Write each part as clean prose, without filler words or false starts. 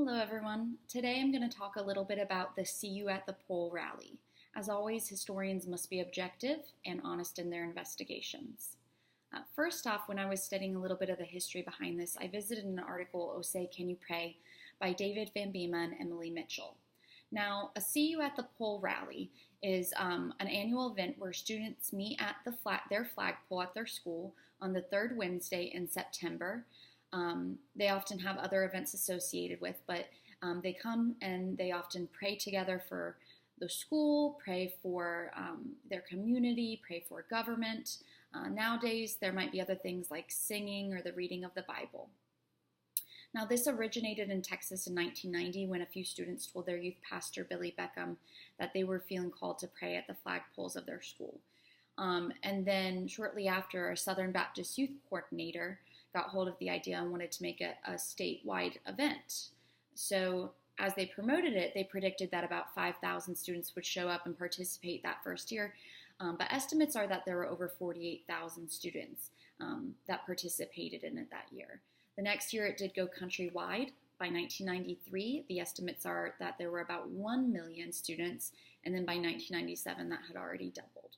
Hello, everyone. Today I'm going to talk a little bit about the See You at the Poll rally. As always, historians must be objective and honest in their investigations. First off, when I was studying a little bit of the history behind this, I visited an article, O Say, Can You Pray, by David Van Bema and Emily Mitchell. Now, a See You at the Poll rally is an annual event where students meet at their flagpole at their school on the third Wednesday in September. They often have other events associated with, but they come and they often pray together for the school, pray for their community, pray for government. Nowadays, there might be other things like singing or the reading of the Bible. Now, this originated in Texas in 1990 when a few students told their youth pastor, Billy Beckham, that they were feeling called to pray at the flagpoles of their school. And then shortly after, a Southern Baptist youth coordinator got hold of the idea and wanted to make it a statewide event. So as they promoted it, they predicted that about 5,000 students would show up and participate that first year. But estimates are that there were over 48,000 students that participated in it that year. The next year it did go countrywide. By 1993, the estimates are that there were about 1 million students, and then by 1997 that had already doubled.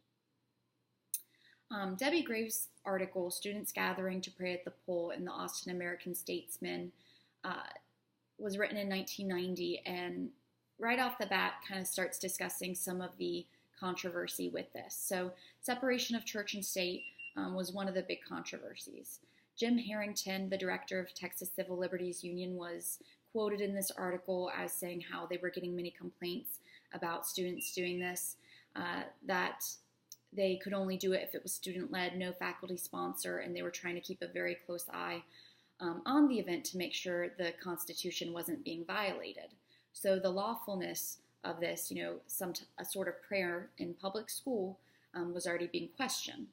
Debbie Graves' article, Students Gathering to Pray at the Poll in the Austin American-Statesman, was written in 1990, and right off the bat kind of starts discussing some of the controversy with this. So separation of church and state was one of the big controversies. Jim Harrington, the director of Texas Civil Liberties Union, was quoted in this article as saying how they were getting many complaints about students doing this, that they could only do it if it was student-led, no faculty sponsor, and they were trying to keep a very close eye on the event to make sure the Constitution wasn't being violated. So the lawfulness of this, a sort of prayer in public school was already being questioned.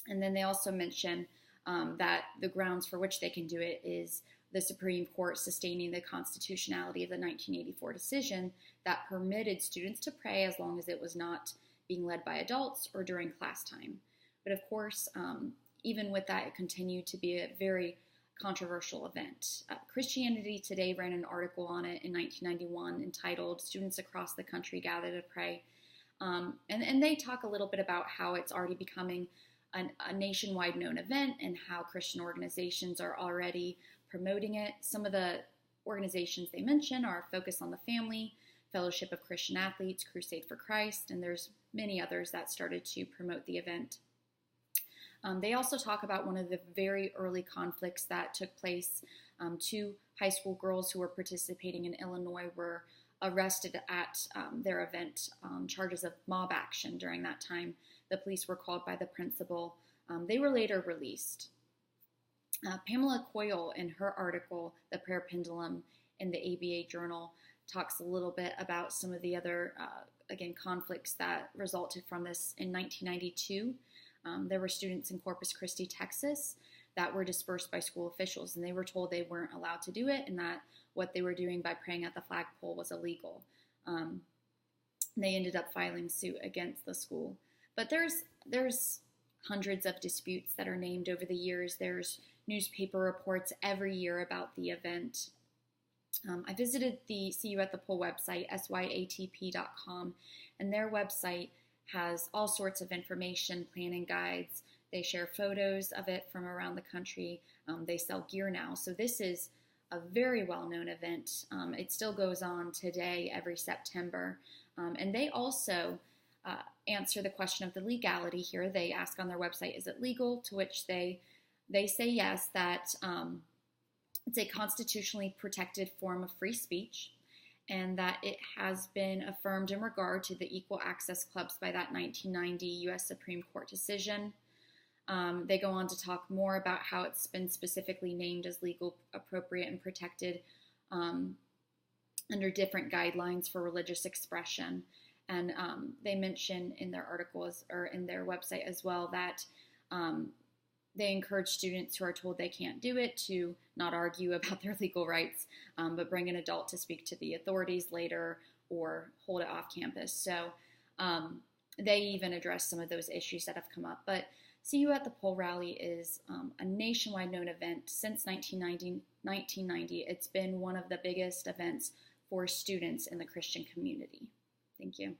And then they also mention that the grounds for which they can do it is the Supreme Court sustaining the constitutionality of the 1984 decision that permitted students to pray as long as it was not being led by adults or during class time. But of course, even with that, it continued to be a very controversial event. Christianity Today ran an article on it in 1991 entitled Students Across the Country Gather to Pray. And they talk a little bit about how it's already becoming a nationwide known event and how Christian organizations are already promoting it. Some of the organizations they mention are Focus on the Family, Fellowship of Christian Athletes, Crusade for Christ, and there's many others that started to promote the event. They also talk about one of the very early conflicts that took place. Two high school girls who were participating in Illinois were arrested at their event on charges of mob action during that time. The police were called by the principal. They were later released. Pamela Coyle, in her article, The Prayer Pendulum, in the ABA Journal, talks a little bit about some of the other, conflicts that resulted from this. In 1992, there were students in Corpus Christi, Texas, that were dispersed by school officials, and they were told they weren't allowed to do it and that what they were doing by praying at the flagpole was illegal. They ended up filing suit against the school. But there's hundreds of disputes that are named over the years. There's newspaper reports every year about the event. I visited the See You at the Poll website, syatp.com, and their website has all sorts of information, planning guides. They share photos of it from around the country. They sell gear now. So this is a very well-known event. It still goes on today every September. And they also answer the question of the legality here. They ask on their website, is it legal? To which they say yes, that it's a constitutionally protected form of free speech, and that it has been affirmed in regard to the Equal Access Clubs by that 1990 U.S. Supreme Court decision. They go on to talk more about how it's been specifically named as legal, appropriate, and protected under different guidelines for religious expression. And they mention in their articles or in their website as well that they encourage students who are told they can't do it to not argue about their legal rights, but bring an adult to speak to the authorities later or hold it off campus. So they even address some of those issues that have come up. But See You at the Pole rally is a nationwide known event since 1990. It's been one of the biggest events for students in the Christian community. Thank you.